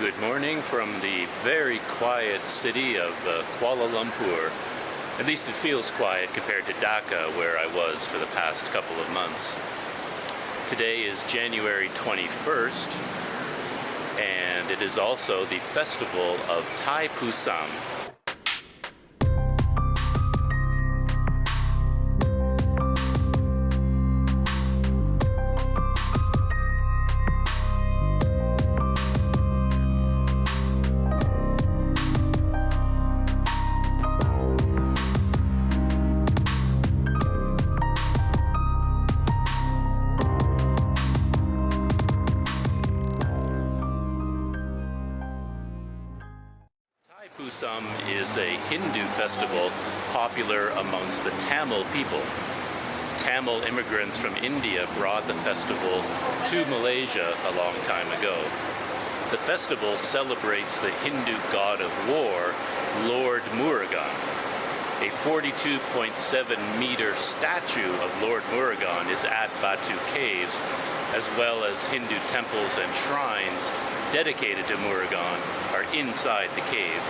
Good morning from the very quiet city of Kuala Lumpur. At least it feels quiet compared to Dhaka, where I was for the past couple of months. Today is January 21st, and it is also the festival of Thaipusam. Thaipusam is a Hindu festival popular amongst the Tamil people. Tamil immigrants from India brought the festival to Malaysia a long time ago. The festival celebrates the Hindu god of war, Lord Murugan. A 42.7 meter statue of Lord Murugan is at Batu Caves, as well as Hindu temples and shrines dedicated to Murugan are inside the cave.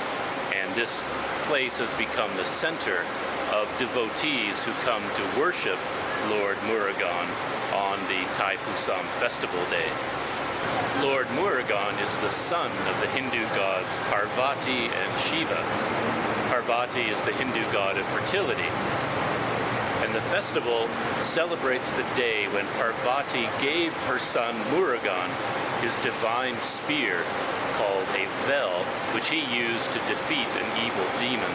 And this place has become the center of devotees who come to worship Lord Murugan on the Thaipusam Festival Day. Lord Murugan is the son of the Hindu gods Parvati and Shiva. Parvati is the Hindu god of fertility. And the festival celebrates the day when Parvati gave her son Murugan his divine spear called a vel, which he used to defeat an evil demon.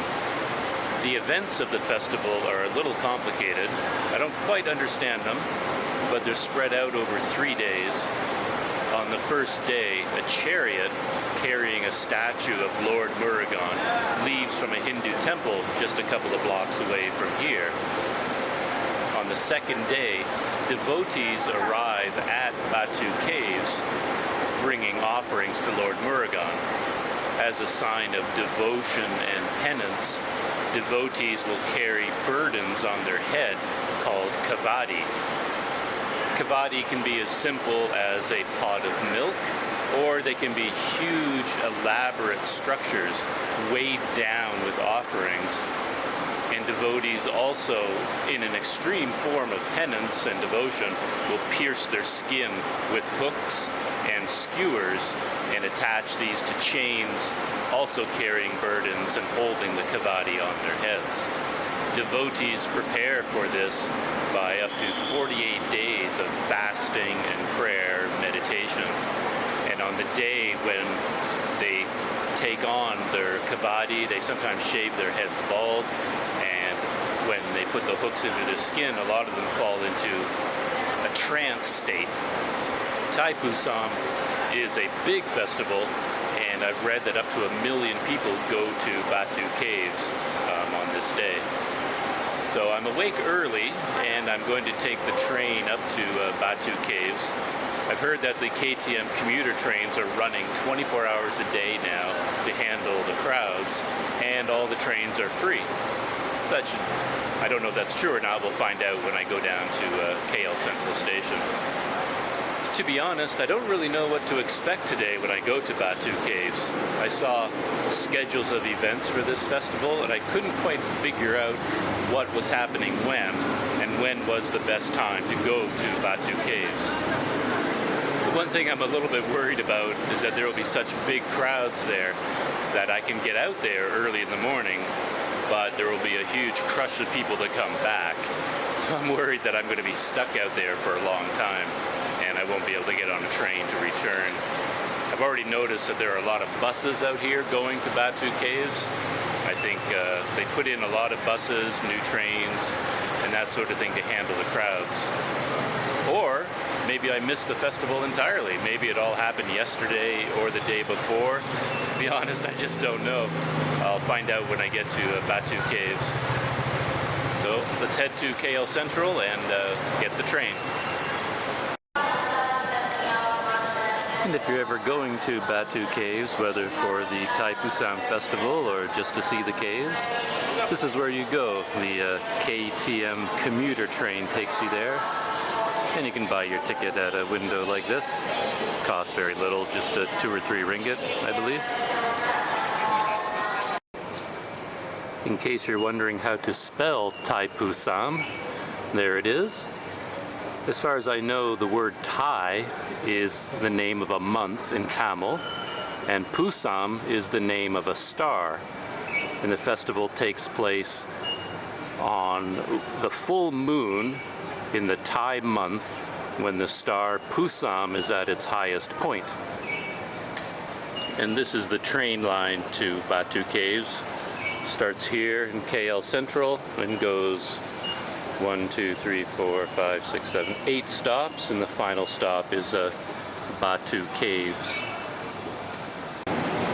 The events of the festival are a little complicated. I don't quite understand them, but they're spread out over 3 days. On the first day, a chariot carrying a statue of Lord Murugan leaves from a Hindu temple just a couple of blocks away from here. On the second day, devotees arrive at Batu Caves bringing offerings to Lord Murugan. As a sign of devotion and penance, devotees will carry burdens on their head called kavadi. Kavadi can be as simple as a pot of milk, or they can be huge, elaborate structures weighed down with offerings. And devotees also, in an extreme form of penance and devotion, will pierce their skin with hooks and skewers and attach these to chains, also carrying burdens and holding the kavadi on their heads. Devotees prepare for this by up to 48 days of fasting and prayer, meditation. And on the day when they take on their kavadi, they sometimes shave their heads bald, and when they put the hooks into their skin, a lot of them fall into a trance state. Thaipusam is a big festival, and I've read that up to 1 million people go to Batu Caves on this day. So I'm awake early, and I'm going to take the train up to Batu Caves. I've heard that the KTM commuter trains are running 24 hours a day now to handle the crowds, and all the trains are free. I don't know if that's true or not. We'll find out when I go down to KL Central Station. To be honest, I don't really know what to expect today when I go to Batu Caves. I saw schedules of events for this festival, and I couldn't quite figure out what was happening when, and when was the best time to go to Batu Caves. The one thing I'm a little bit worried about is that there will be such big crowds there that I can get out there early in the morning, but there will be a huge crush of people that come back. So I'm worried that I'm going to be stuck out there for a long time, and I won't be able to get on a train to return. I've already noticed that there are a lot of buses out here going to Batu Caves. I think they put in a lot of buses, new trains, and that sort of thing to handle the crowds. Or maybe I missed the festival entirely. Maybe it all happened yesterday or the day before. To be honest, I just don't know. I'll find out when I get to Batu Caves. So let's head to KL Central and get the train. And if you're ever going to Batu Caves, whether for the Thaipusam Festival or just to see the caves, this is where you go. The KTM commuter train takes you there. And you can buy your ticket at a window like this. Costs very little, just 2 or 3 ringgit, I believe. In case you're wondering how to spell Thaipusam, there it is. As far as I know, the word Thai is the name of a month in Tamil, and Pusam is the name of a star. And the festival takes place on the full moon in the Thai month when the star Pusam is at its highest point. And this is the train line to Batu Caves. Starts here in KL Central and goes 1, 2, 3, 4, 5, 6, 7, 8 stops, and the final stop is Batu Caves.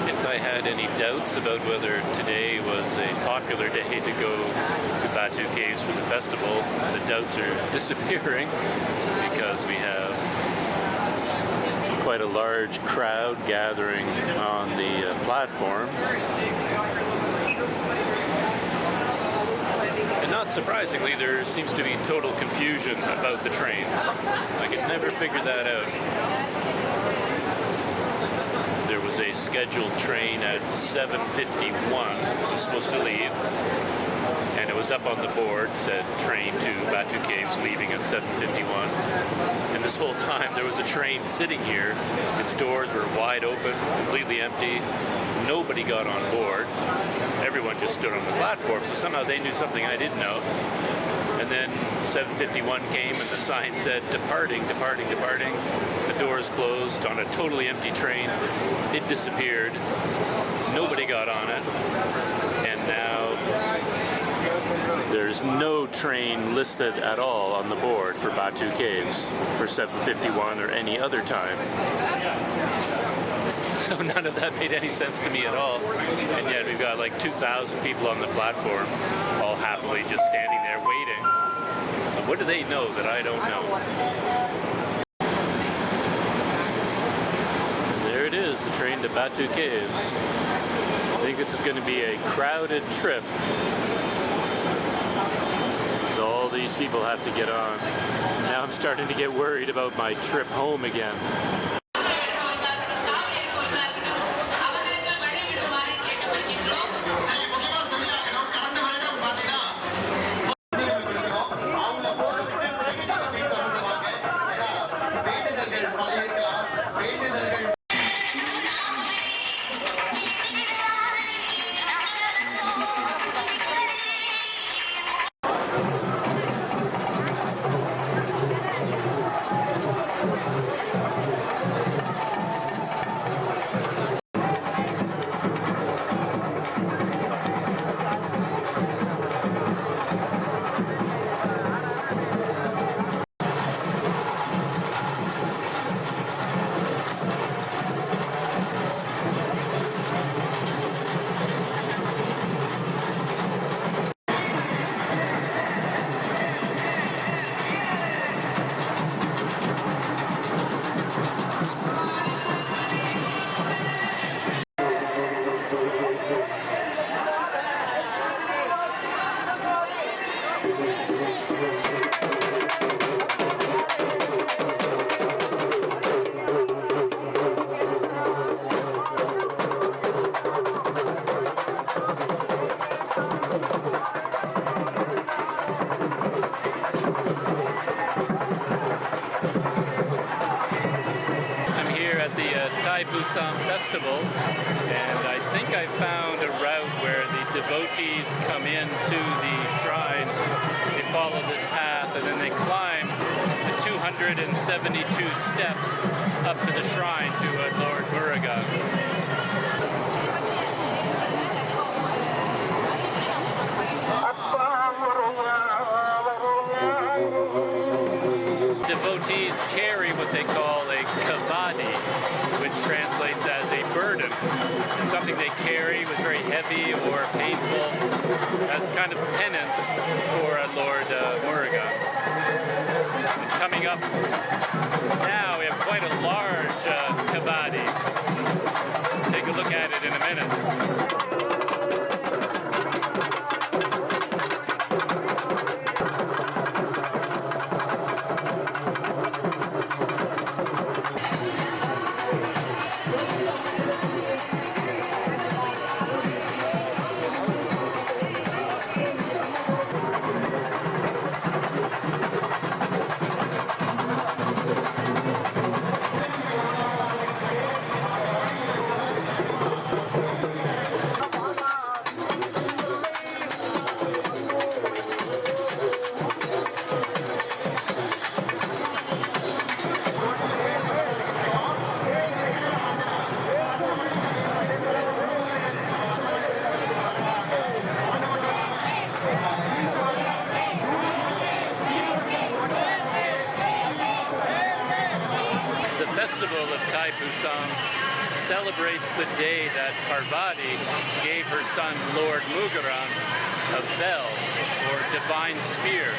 If I had any doubts about whether today was a popular day to go to Batu Caves for the festival, the doubts are disappearing because we have quite a large crowd gathering on the platform. And not surprisingly, there seems to be total confusion about the trains. I could never figure that out. There was a scheduled train at 7:51, it was supposed to leave, and it was up on the board, said train to Batu Caves leaving at 7:51. And this whole time there was a train sitting here. Its doors were wide open, completely empty. Nobody got on board. Everyone just stood on the platform, so somehow they knew something I didn't know. And then 7:51 came and the sign said departing, departing, departing. The doors closed on a totally empty train. It disappeared. Nobody got on it. And now there's no train listed at all on the board for Batu Caves for 7:51 or any other time. So none of that made any sense to me at all. And yet we've got like 2,000 people on the platform, all happily just standing there waiting. So what do they know that I don't know? And there it is, the train to Batu Caves. I think this is going to be a crowded trip. So all these people have to get on. Now I'm starting to get worried about my trip home again. Thaipusam Festival, and I think I found a route where the devotees come into the shrine. They follow this path and then they climb the 272 steps up to the shrine to Lord Murugan. Devotees carry what they call a kavadi, which translates as a burden. It's something they carry was very heavy or painful as kind of penance for Lord Murugan. And coming up now, we have quite a large kavadi. Take a look at it in a minute. festival of Thaipusam celebrates the day that Parvati gave her son Lord Murugan a vel, or divine spear,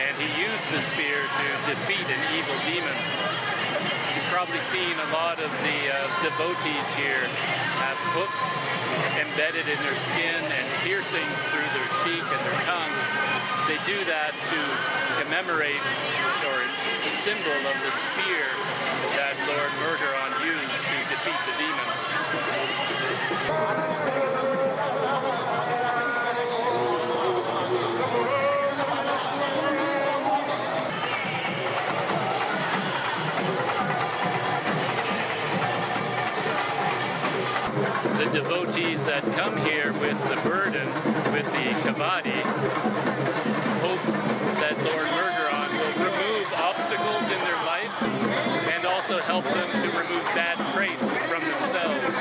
and he used the spear to defeat an evil demon. You've probably seen a lot of the devotees here have hooks embedded in their skin and piercings through their cheek and their tongue. They do that to commemorate or a symbol of the spear that Lord Murugan used to defeat the demon. The devotees that come here with the burden, with the kavadi, hope that Lord Murugan will remove obstacles in their life and also help them to remove bad traits from themselves.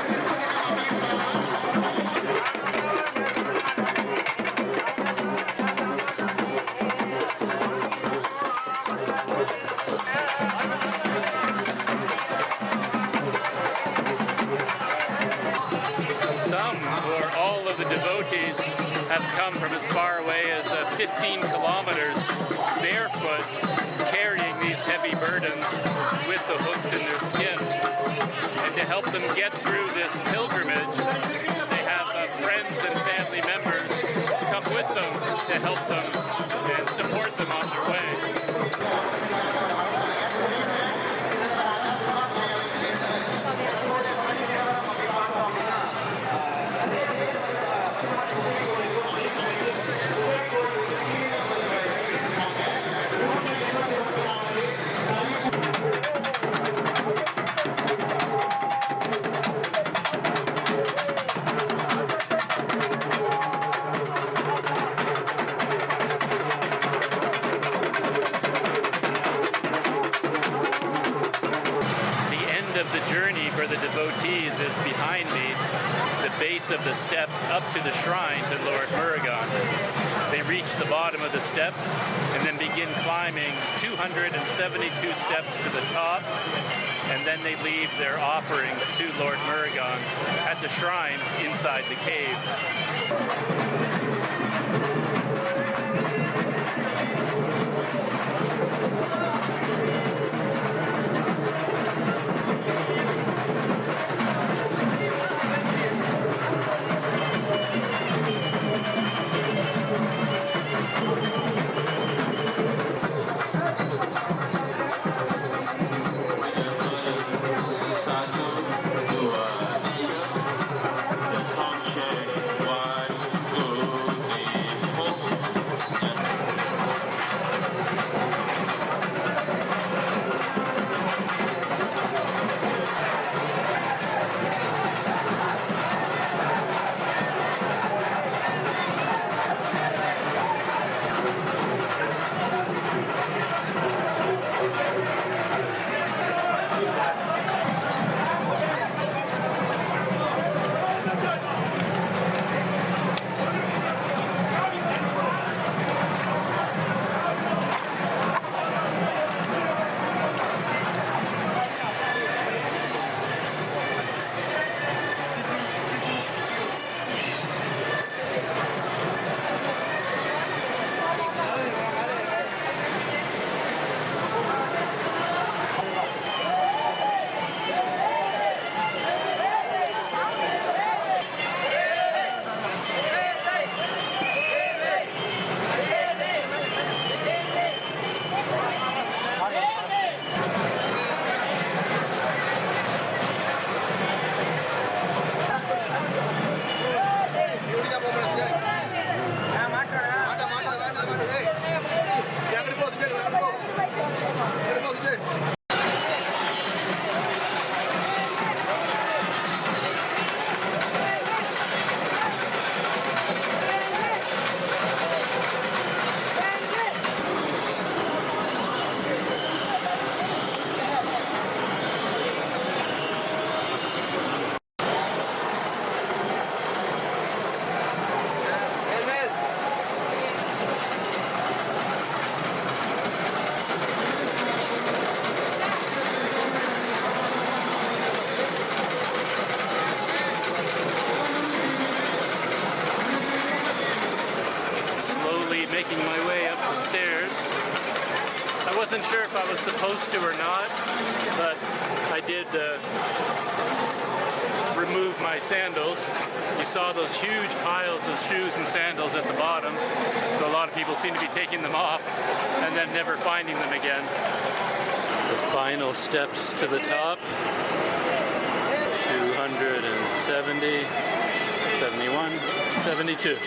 Some or all of the devotees have come from as far away as 15 kilometers barefoot, carrying these heavy burdens with the hooks in their skin. And to help them get through this pilgrimage, they have friends and family members come with them to help them and support them on their way. The journey for the devotees is behind me, the base of the steps up to the shrine to Lord Murugan. They reach the bottom of the steps and then begin climbing 272 steps to the top, and then they leave their offerings to Lord Murugan at the shrines inside the cave. wasn't sure if I was supposed to or not, but I did remove my sandals. You saw those huge piles of shoes and sandals at the bottom, so a lot of people seem to be taking them off and then never finding them again. The final steps to the top, 270, 71, 72.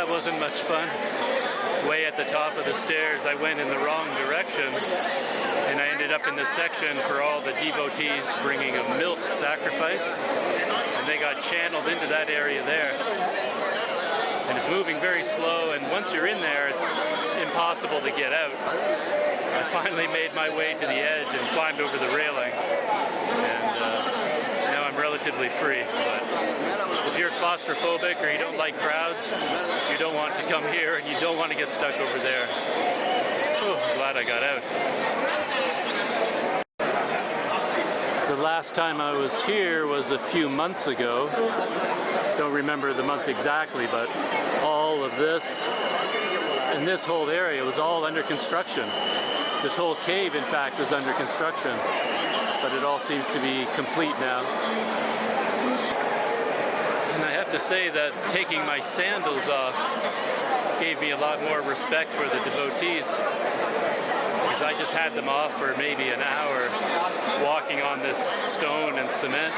Wasn't much fun. Way at the top of the stairs, I went in the wrong direction, and I ended up in this section for all the devotees bringing a milk sacrifice, and they got channeled into that area there. And it's moving very slow, and once you're in there, it's impossible to get out. I finally made my way to the edge and climbed over the railing, and now I'm relatively free. But if you're claustrophobic or you don't like crowds, you don't want to come here and you don't want to get stuck over there. Oh, I'm glad I got out. The last time I was here was a few months ago. Don't remember the month exactly, but all of this and this whole area was all under construction. This whole cave, in fact, was under construction, but it all seems to be complete now. And I have to say that taking my sandals off gave me a lot more respect for the devotees, because I just had them off for maybe an hour walking on this stone and cement,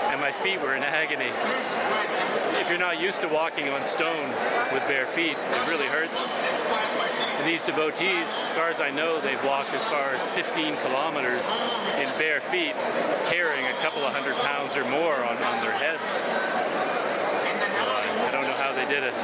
and my feet were in agony. If you're not used to walking on stone with bare feet, it really hurts. And these devotees, as far as I know, they've walked as far as 15 kilometers in bare feet, carrying a couple of 100 pounds or more on their heads. So I don't know how they did it.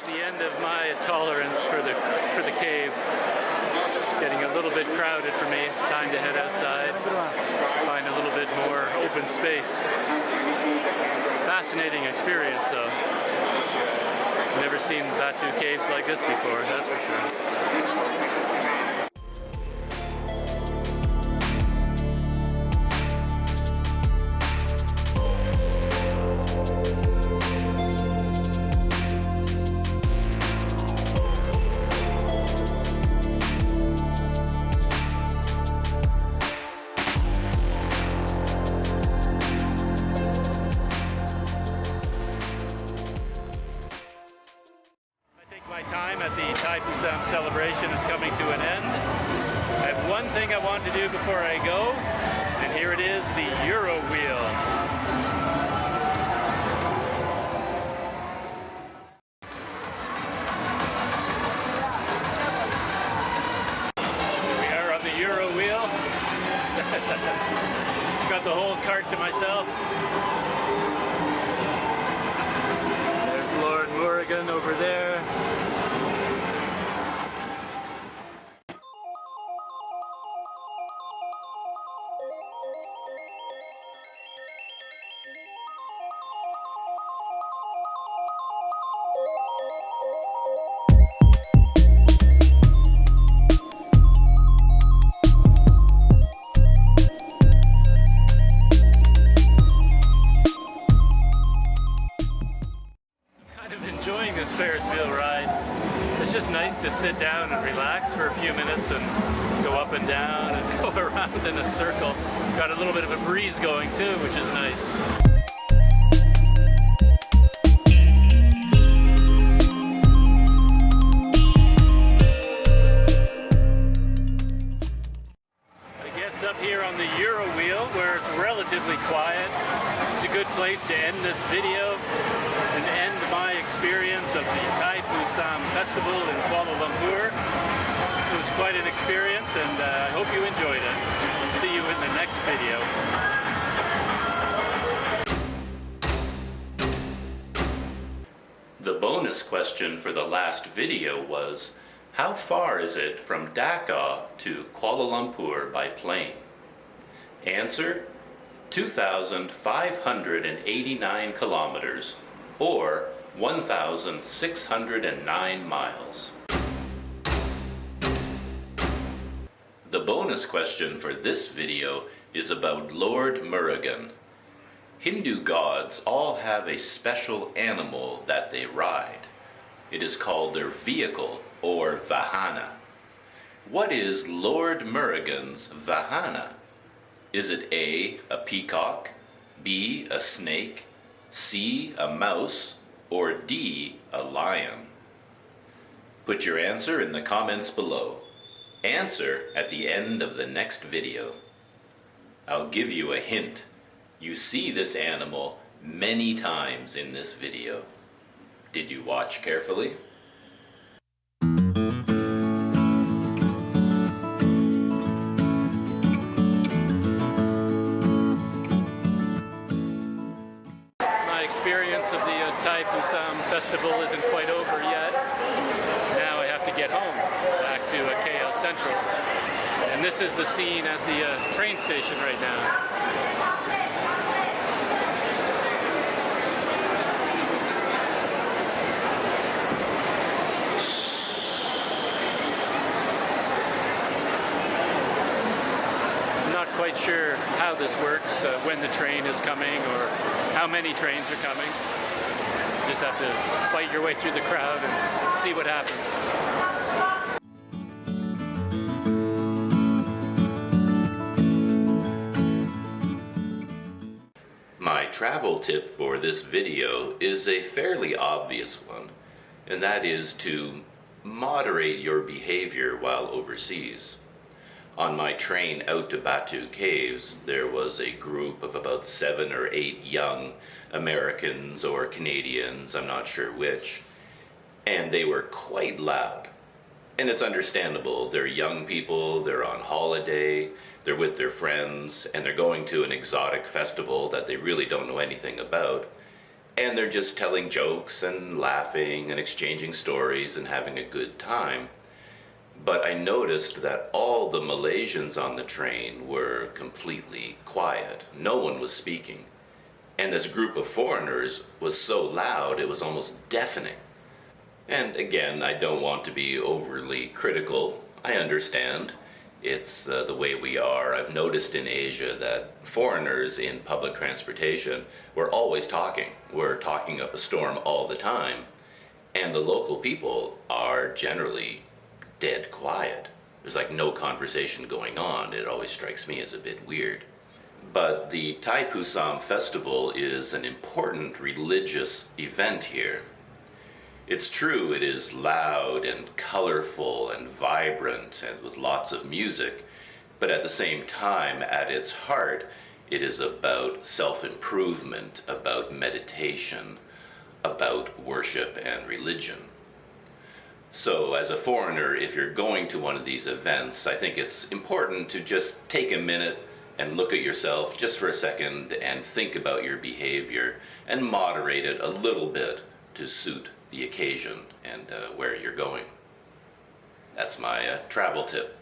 The end of my tolerance for the cave. It's getting a little bit crowded for me. Time to head outside, find a little bit more open space. Fascinating experience though. Never seen Batu Caves like this before, that's for sure. My time at the Thaipusam celebration is coming to an end. I have one thing I want to do before I go, and here it is, the Euro Wheel. Here we are on the Euro Wheel. Got the whole cart to myself. There's Lord Murugan over there. Enjoying this Ferris wheel ride. It's just nice to sit down and relax for a few minutes and go up and down and go around in a circle. Got a little bit of a breeze going too, which is nice. I guess up here on the Euro wheel, where it's relatively quiet, it's a good place to end this video and end my experience of the Thaipusam Festival in Kuala Lumpur. It was quite an experience, and I hope you enjoyed it. I'll see you in the next video. The bonus question for the last video was, how far is it from Dhaka to Kuala Lumpur by plane? Answer, 2,589 kilometers, or 1,609 miles. The bonus question for this video is about Lord Murugan. Hindu gods all have a special animal that they ride. It is called their vehicle, or vahana. What is Lord Murugan's vahana? Is it A, a peacock, B, a snake, C, a mouse, or D, a lion? Put your answer in the comments below. Answer at the end of the next video. I'll give you a hint. You see this animal many times in this video. Did you watch carefully? My experience of the Thaipusam Festival isn't quite over yet. Now I have to get home, back to KL Central. And this is the scene at the train station right now. Quite sure how this works, when the train is coming or how many trains are coming. Just have to fight your way through the crowd and see what happens. My travel tip for this video is a fairly obvious one, and that is to moderate your behavior while overseas. On my train out to Batu Caves, there was a group of about 7 or 8 young Americans or Canadians, I'm not sure which, and they were quite loud. And it's understandable, they're young people, they're on holiday, they're with their friends, and they're going to an exotic festival that they really don't know anything about, and they're just telling jokes and laughing and exchanging stories and having a good time. But I noticed that all the Malaysians on the train were completely quiet. No one was speaking. And this group of foreigners was so loud it was almost deafening. And again, I don't want to be overly critical. I understand. It's the way we are. I've noticed in Asia that foreigners in public transportation, we're always talking. We're talking up a storm all the time. And the local people are generally dead quiet. There's like no conversation going on. It always strikes me as a bit weird. But the Thaipusam Festival is an important religious event here. It's true, it is loud and colorful and vibrant and with lots of music, but at the same time, at its heart, it is about self-improvement, about meditation, about worship and religion. So as a foreigner, if you're going to one of these events, I think it's important to just take a minute and look at yourself just for a second and think about your behavior and moderate it a little bit to suit the occasion and where you're going. That's my travel tip.